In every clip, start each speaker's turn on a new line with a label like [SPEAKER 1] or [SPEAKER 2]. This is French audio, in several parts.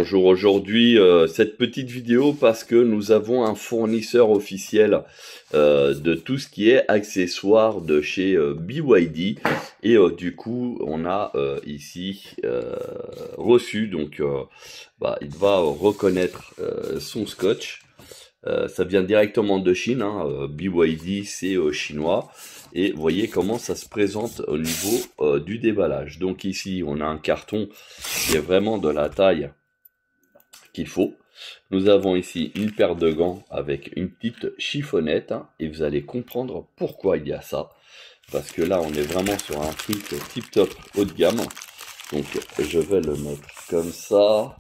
[SPEAKER 1] bonjour. Aujourd'hui, cette petite vidéo parce que nous avons un fournisseur officiel de tout ce qui est accessoires de chez BYD et du coup, on a ici reçu, donc il va reconnaître son scotch. Ça vient directement de Chine, hein, BYD c'est chinois. Et vous voyez comment ça se présente au niveau du déballage. Donc ici, on a un carton qui est vraiment de la taille qu'il faut. Nous avons ici une paire de gants avec une petite chiffonnette, hein, et vous allez comprendre pourquoi il y a ça. Parce que là, on est vraiment sur un truc tip top haut de gamme. Donc je vais le mettre comme ça.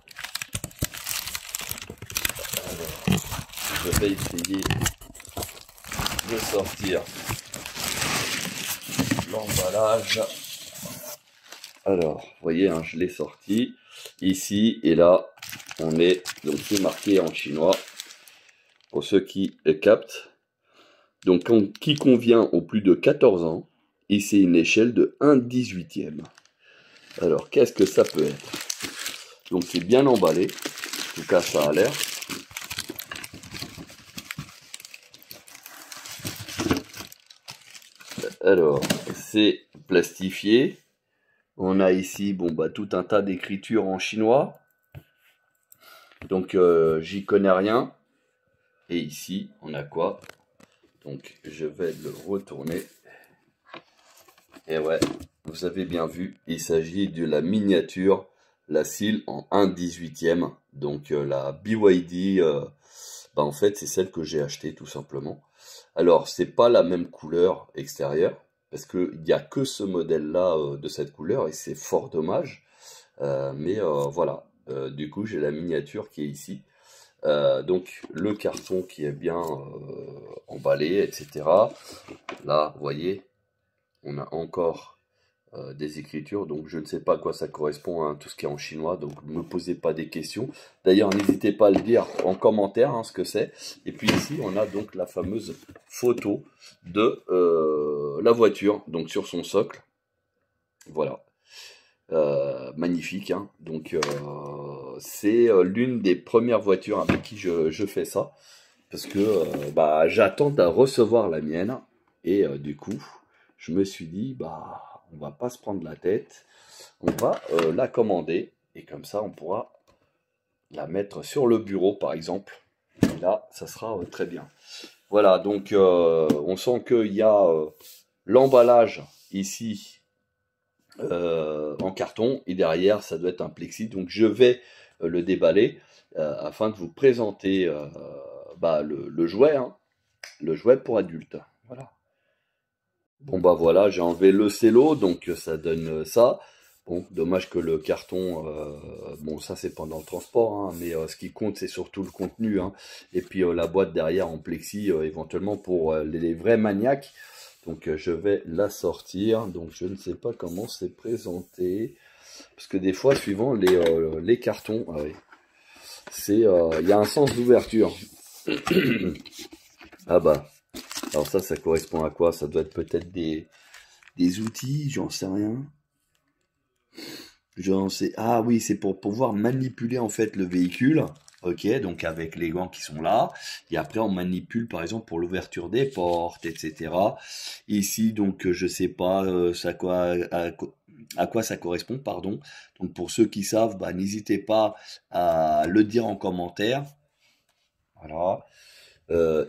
[SPEAKER 1] Alors, je vais essayer de sortir l'emballage. Alors, vous voyez, hein, je l'ai sorti ici et là, on est, donc c'est marqué en chinois pour ceux qui captent. Donc, qui convient aux plus de 14 ans, et c'est une échelle de 1/18e. Alors, qu'est-ce que ça peut être? Donc, c'est bien emballé, en tout cas, ça a l'air. Alors, c'est plastifié. On a ici, tout un tas d'écritures en chinois. Donc, j'y connais rien. Et ici, on a quoi? Donc, je vais le retourner. Et ouais, vous avez bien vu, il s'agit de la miniature, la cile en 1/18e. Donc, la BYD, en fait, c'est celle que j'ai achetée, tout simplement. Alors, c'est pas la même couleur extérieure, parce qu'il n'y a que ce modèle-là de cette couleur, et c'est fort dommage. Mais voilà, du coup, j'ai la miniature qui est ici. Donc, le carton qui est bien emballé, etc. Là, vous voyez, on a encore des écritures, donc je ne sais pas à quoi ça correspond, hein, tout ce qui est en chinois, donc ne me posez pas des questions. D'ailleurs, n'hésitez pas à le dire en commentaire, hein, ce que c'est. Et puis ici, on a donc la fameuse photo de la voiture, donc sur son socle. Voilà. Magnifique, hein. Donc c'est l'une des premières voitures avec qui je fais ça, parce que j'attends à recevoir la mienne, et du coup je me suis dit on va pas se prendre la tête, on va la commander, et comme ça on pourra la mettre sur le bureau par exemple, et là ça sera très bien. Voilà, donc on sent qu'il y a l'emballage ici en carton, et derrière ça doit être un plexi, donc je vais le déballer afin de vous présenter le jouet, hein, le jouet pour adultes. Voilà. Bon voilà, j'ai enlevé le cello, donc ça donne ça. Bon, dommage que le carton, ça c'est pendant le transport, hein, mais ce qui compte c'est surtout le contenu, hein. Et puis la boîte derrière en plexi, éventuellement pour les vrais maniaques. Donc je vais la sortir, donc je ne sais pas comment c'est présenté, parce que des fois, suivant les cartons, il y a un sens d'ouverture. Ah alors ça correspond à quoi? Ça doit être peut-être des outils, j'en sais rien. Ah oui, c'est pour pouvoir manipuler en fait le véhicule. Ok, donc avec les gants qui sont là, et après on manipule par exemple pour l'ouverture des portes, etc. Ici, donc je sais pas à quoi ça correspond, pardon. Donc pour ceux qui savent, n'hésitez pas à le dire en commentaire. Voilà.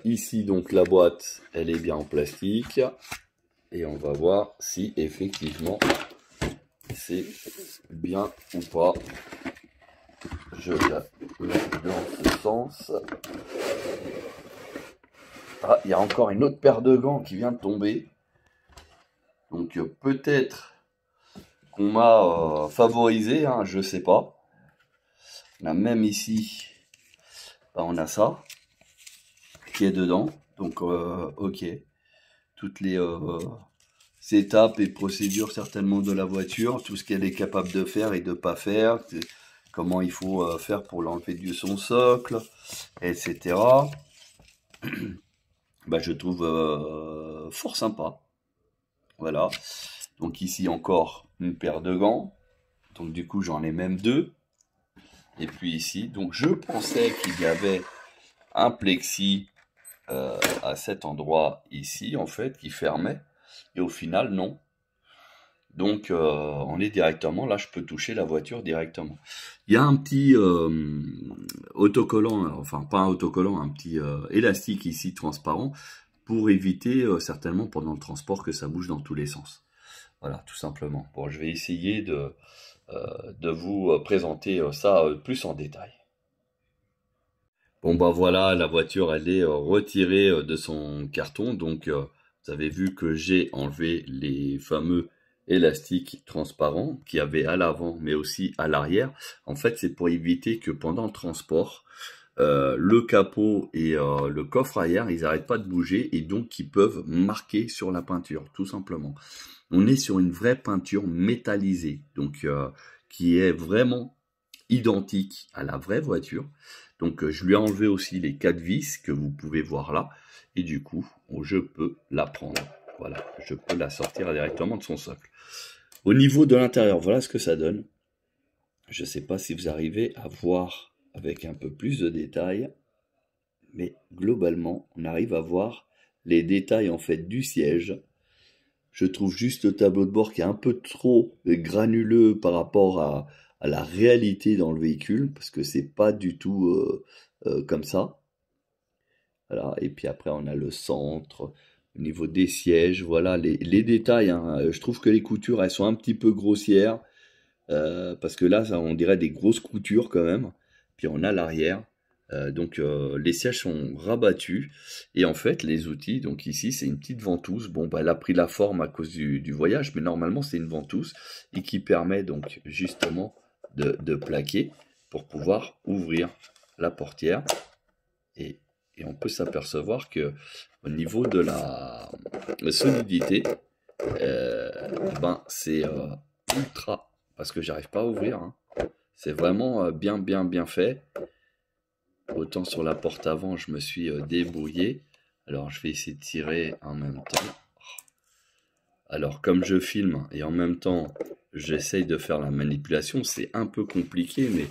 [SPEAKER 1] Ici donc la boîte, elle est bien en plastique, et on va voir si effectivement c'est bien ou pas. Je la mets dans ce sens. Ah, il y a encore une autre paire de gants qui vient de tomber. Donc peut-être qu'on m'a favorisé, hein, je sais pas. On a même ici, on a ça qui est dedans. Donc ok. Toutes les étapes et procédures certainement de la voiture, tout ce qu'elle est capable de faire et de pas faire, comment il faut faire pour l'enlever de son socle, etc. Je trouve fort sympa. Voilà. Donc ici encore une paire de gants. Donc du coup j'en ai même deux. Et puis ici, donc je pensais qu'il y avait un plexi à cet endroit ici, en fait, qui fermait. Et au final, non. Donc, on est directement, là, je peux toucher la voiture directement. Il y a un petit autocollant, enfin pas un autocollant, un petit élastique ici transparent pour éviter certainement pendant le transport que ça bouge dans tous les sens. Voilà, tout simplement. Bon, je vais essayer de vous présenter ça plus en détail. Bon bah voilà, la voiture elle est retirée de son carton, donc vous avez vu que j'ai enlevé les fameux élastiques transparents qu'il y avait à l'avant mais aussi à l'arrière. En fait c'est pour éviter que pendant le transport, le capot et le coffre arrière ils n'arrêtent pas de bouger et donc ils peuvent marquer sur la peinture tout simplement. On est sur une vraie peinture métallisée, donc qui est vraiment identique à la vraie voiture. Donc je lui ai enlevé aussi les 4 vis que vous pouvez voir là. Et du coup, je peux la prendre. Voilà, je peux la sortir directement de son socle. Au niveau de l'intérieur, voilà ce que ça donne. Je ne sais pas si vous arrivez à voir avec un peu plus de détails. Mais globalement, on arrive à voir les détails en fait du siège. Je trouve juste le tableau de bord qui est un peu trop granuleux par rapport à la réalité dans le véhicule, parce que c'est pas du tout comme ça. Voilà. Et puis après, on a le centre, au niveau des sièges, voilà les détails. Hein. Je trouve que les coutures, elles sont un petit peu grossières, parce que là, on dirait des grosses coutures quand même. Puis on a l'arrière. Donc les sièges sont rabattus et en fait les outils, donc ici c'est une petite ventouse, bon bah elle a pris la forme à cause du voyage mais normalement c'est une ventouse et qui permet donc justement de plaquer pour pouvoir ouvrir la portière et on peut s'apercevoir que au niveau de la solidité, ben c'est ultra, parce que j'arrive pas à ouvrir, hein. C'est vraiment bien fait. Autant sur la porte avant, je me suis débrouillé. Alors, je vais essayer de tirer en même temps. Alors, comme je filme et en même temps, j'essaye de faire la manipulation, c'est un peu compliqué, mais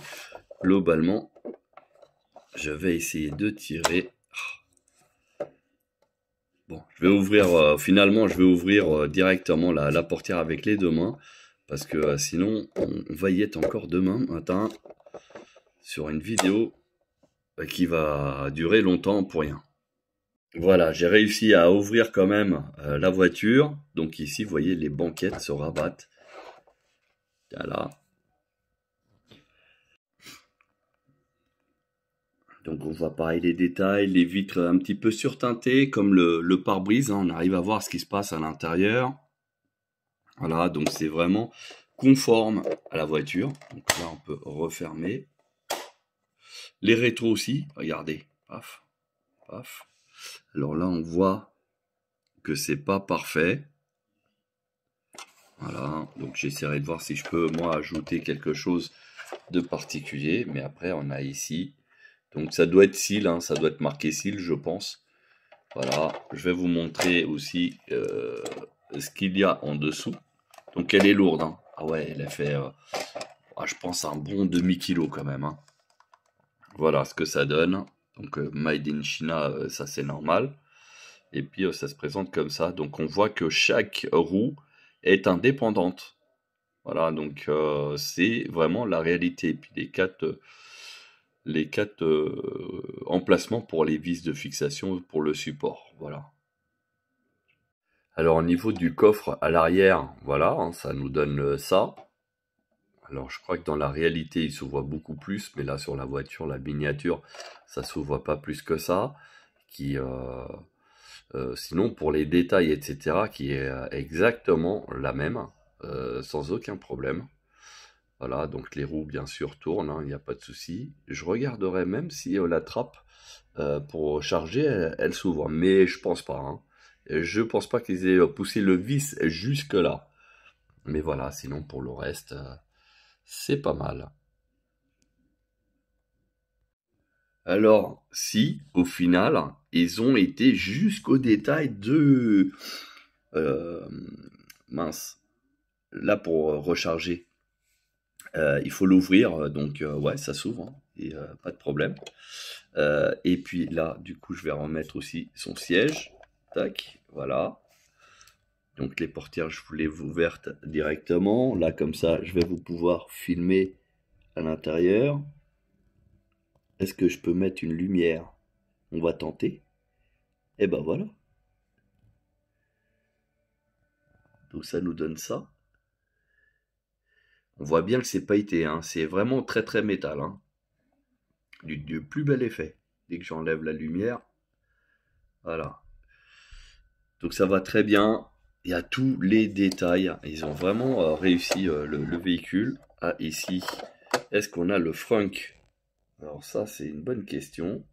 [SPEAKER 1] globalement, je vais essayer de tirer. Bon, je vais ouvrir, finalement, je vais ouvrir directement la portière avec les deux mains, parce que sinon, on va y être encore demain matin sur une vidéo qui va durer longtemps pour rien. Voilà, j'ai réussi à ouvrir quand même la voiture. Donc ici, vous voyez, les banquettes se rabattent. Voilà. Donc on voit pareil les détails, les vitres un petit peu surteintées, comme le pare-brise. Hein, on arrive à voir ce qui se passe à l'intérieur. Voilà, donc c'est vraiment conforme à la voiture. Donc là, on peut refermer. Les rétros aussi, regardez. Paf, paf. Alors là, on voit que c'est pas parfait. Voilà, donc j'essaierai de voir si je peux, moi, ajouter quelque chose de particulier. Mais après, on a ici. Donc ça doit être seal, hein, ça doit être marqué seal, je pense. Voilà, je vais vous montrer aussi ce qu'il y a en dessous. Donc elle est lourde, hein. Ah ouais, elle a fait, je pense, un bon demi-kilo quand même. Hein. Voilà ce que ça donne. Donc Made in China, ça c'est normal. Et puis ça se présente comme ça. Donc on voit que chaque roue est indépendante. Voilà, donc c'est vraiment la réalité. Et puis les quatre emplacements pour les vis de fixation pour le support. Voilà. Alors au niveau du coffre à l'arrière, voilà, hein, ça nous donne ça. Alors je crois que dans la réalité il se voit beaucoup plus, mais là sur la voiture, la miniature, ça se voit pas plus que ça. Sinon pour les détails, etc., qui est exactement la même, sans aucun problème. Voilà, donc les roues bien sûr tournent, hein, il n'y a pas de souci. Je regarderai même si la trappe pour charger, elle s'ouvre, mais je pense pas. Hein. Je pense pas qu'ils aient poussé le vis jusque là. Mais voilà, sinon pour le reste, c'est pas mal. Alors, si, au final, ils ont été jusqu'au détail de... mince. Là, pour recharger Il faut l'ouvrir, donc ouais, ça s'ouvre, hein, et pas de problème. Et puis là, du coup, je vais remettre aussi son siège. Tac, voilà. Donc les portières, je vous les ouvertes directement. Là, comme ça, je vais vous pouvoir filmer à l'intérieur. Est-ce que je peux mettre une lumière? On va tenter. Et ben voilà. Donc ça nous donne ça. On voit bien que c'est pailleté, hein. C'est vraiment très très métal, hein. Du plus bel effet. Dès que j'enlève la lumière, voilà. Donc ça va très bien. Il y a tous les détails. Ils ont vraiment réussi le véhicule. Ah, ici, est-ce qu'on a le frunk? Alors ça, c'est une bonne question.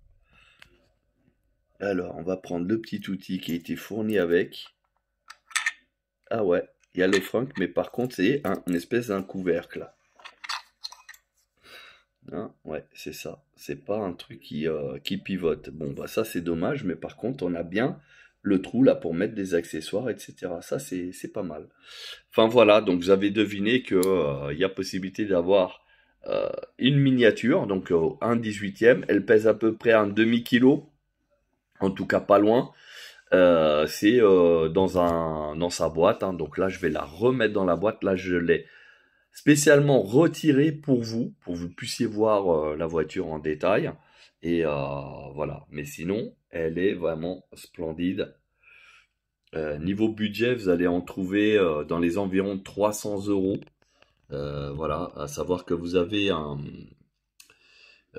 [SPEAKER 1] Alors, on va prendre le petit outil qui a été fourni avec. Ah ouais, il y a le frunk, mais par contre, c'est une espèce d'un couvercle. Hein, ouais, c'est ça. C'est pas un truc qui pivote. Bon, bah ça, c'est dommage, mais par contre, on a bien le trou là pour mettre des accessoires, etc. Ça, c'est pas mal. Enfin voilà, donc vous avez deviné que il y a possibilité d'avoir une miniature, donc un 18e. Elle pèse à peu près un demi-kilo, en tout cas pas loin. C'est dans sa boîte, hein. Donc là, je vais la remettre dans la boîte. Là, je l'ai spécialement retirée pour que vous puissiez voir la voiture en détail. Et voilà. Mais sinon, elle est vraiment splendide. Niveau budget, vous allez en trouver dans les environs de 300 euros. Voilà, à savoir que vous avez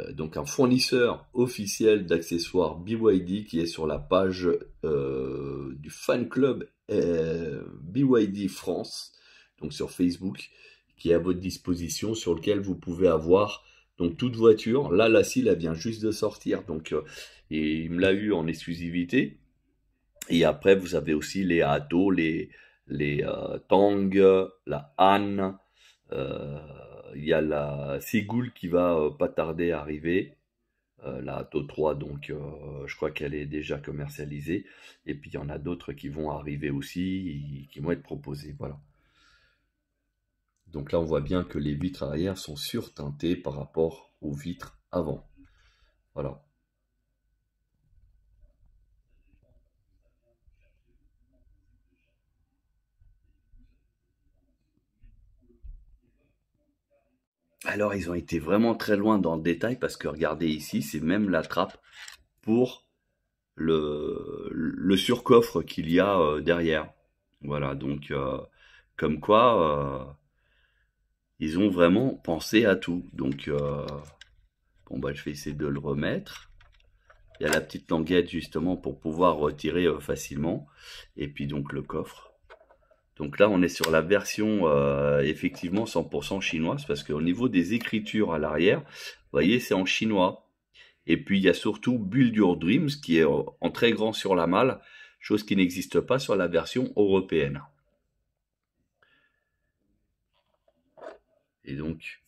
[SPEAKER 1] donc un fournisseur officiel d'accessoires BYD qui est sur la page du fan club BYD France, donc sur Facebook, qui est à votre disposition, sur lequel vous pouvez avoir donc toute voiture. Là, la CIL, elle vient juste de sortir, donc et il me l'a eu en exclusivité. Et après, vous avez aussi les Atto, les Tang, la Han. Il y a la Ségoul qui va pas tarder à arriver. La Atto 3, donc je crois qu'elle est déjà commercialisée. Et puis il y en a d'autres qui vont arriver aussi, qui vont être proposées. Voilà. Donc là, on voit bien que les vitres arrière sont surteintées par rapport aux vitres avant. Voilà. Alors, ils ont été vraiment très loin dans le détail parce que regardez ici, c'est même la trappe pour le surcoffre qu'il y a derrière. Voilà, donc comme quoi ils ont vraiment pensé à tout. Donc bon bah je vais essayer de le remettre. Il y a la petite languette justement pour pouvoir retirer facilement. Et puis donc le coffre. Donc là on est sur la version effectivement 100% chinoise parce qu'au niveau des écritures à l'arrière, vous voyez c'est en chinois. Et puis il y a surtout Build Your Dreams qui est en très grand sur la malle, chose qui n'existe pas sur la version européenne. Et donc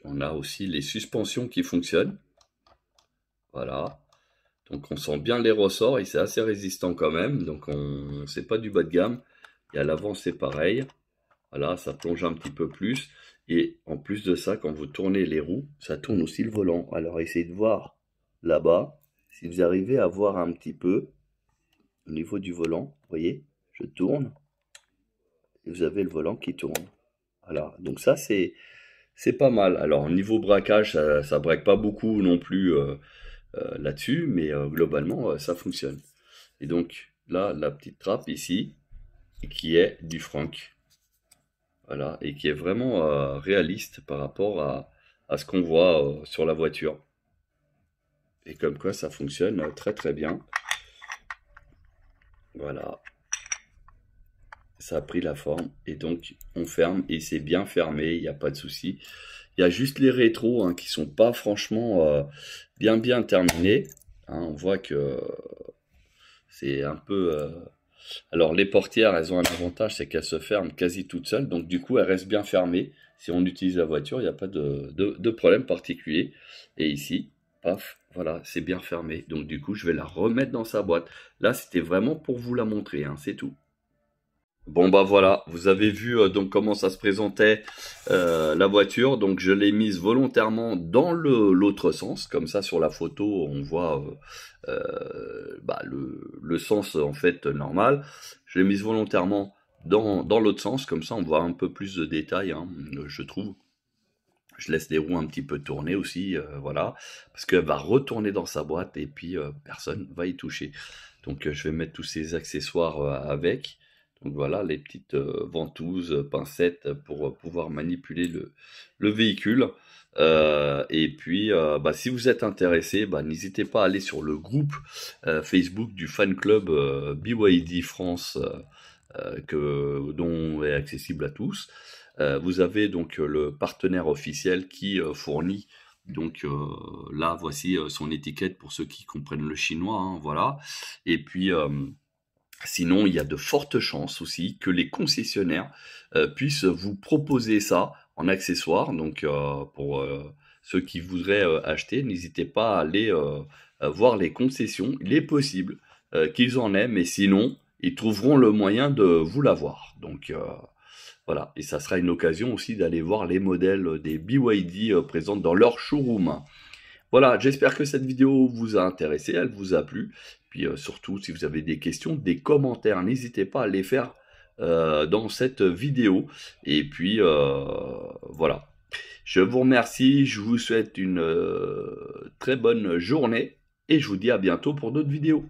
[SPEAKER 1] on a aussi les suspensions qui fonctionnent. Voilà. Donc on sent bien les ressorts et c'est assez résistant quand même. Donc c'est pas du bas de gamme. Et à l'avant c'est pareil. Voilà, ça plonge un petit peu plus. Et en plus de ça, quand vous tournez les roues, ça tourne aussi le volant. Alors essayez de voir là-bas, si vous arrivez à voir un petit peu au niveau du volant. Vous voyez, je tourne et vous avez le volant qui tourne. Voilà, donc ça c'est pas mal. Alors niveau braquage, ça braque pas beaucoup non plus là-dessus, mais globalement ça fonctionne. Et donc là, la petite trappe ici, qui est du Frank. Voilà, et qui est vraiment réaliste par rapport à ce qu'on voit sur la voiture. Et comme quoi ça fonctionne très très bien. Voilà, ça a pris la forme. Et donc on ferme et c'est bien fermé, il n'y a pas de souci. Il y a juste les rétros hein, qui sont pas franchement bien terminés. Hein, on voit que c'est un peu... Alors les portières, elles ont un avantage, c'est qu'elles se ferment quasi toutes seules. Donc du coup, elles restent bien fermées. Si on utilise la voiture, il n'y a pas de problème particulier. Et ici, paf, voilà, c'est bien fermé. Donc du coup, je vais la remettre dans sa boîte. Là, c'était vraiment pour vous la montrer, hein, c'est tout. Bon bah voilà, vous avez vu donc comment ça se présentait la voiture. Donc je l'ai mise volontairement dans l'autre sens, comme ça sur la photo on voit bah, le sens en fait normal. Je l'ai mise volontairement dans l'autre sens, comme ça on voit un peu plus de détails, hein, je trouve. Je laisse les roues un petit peu tourner aussi, voilà, parce qu'elle va retourner dans sa boîte et puis personne va y toucher. Donc je vais mettre tous ces accessoires avec. Donc voilà, les petites ventouses, pincettes pour pouvoir manipuler le véhicule. Et puis, bah, si vous êtes intéressé, bah, n'hésitez pas à aller sur le groupe Facebook du fan club BYD France, dont est accessible à tous. Vous avez donc le partenaire officiel qui fournit donc là voici son étiquette pour ceux qui comprennent le chinois, hein, voilà. Et puis sinon il y a de fortes chances aussi que les concessionnaires puissent vous proposer ça en accessoire. Donc pour ceux qui voudraient acheter, n'hésitez pas à aller voir les concessions. Il est possible qu'ils en aient, mais sinon ils trouveront le moyen de vous l'avoir. Donc voilà, et ça sera une occasion aussi d'aller voir les modèles des BYD présents dans leur showroom. Voilà, j'espère que cette vidéo vous a intéressé, elle vous a plu. Puis surtout, si vous avez des questions, des commentaires, n'hésitez pas à les faire dans cette vidéo. Et puis voilà, je vous remercie, je vous souhaite une très bonne journée et je vous dis à bientôt pour d'autres vidéos.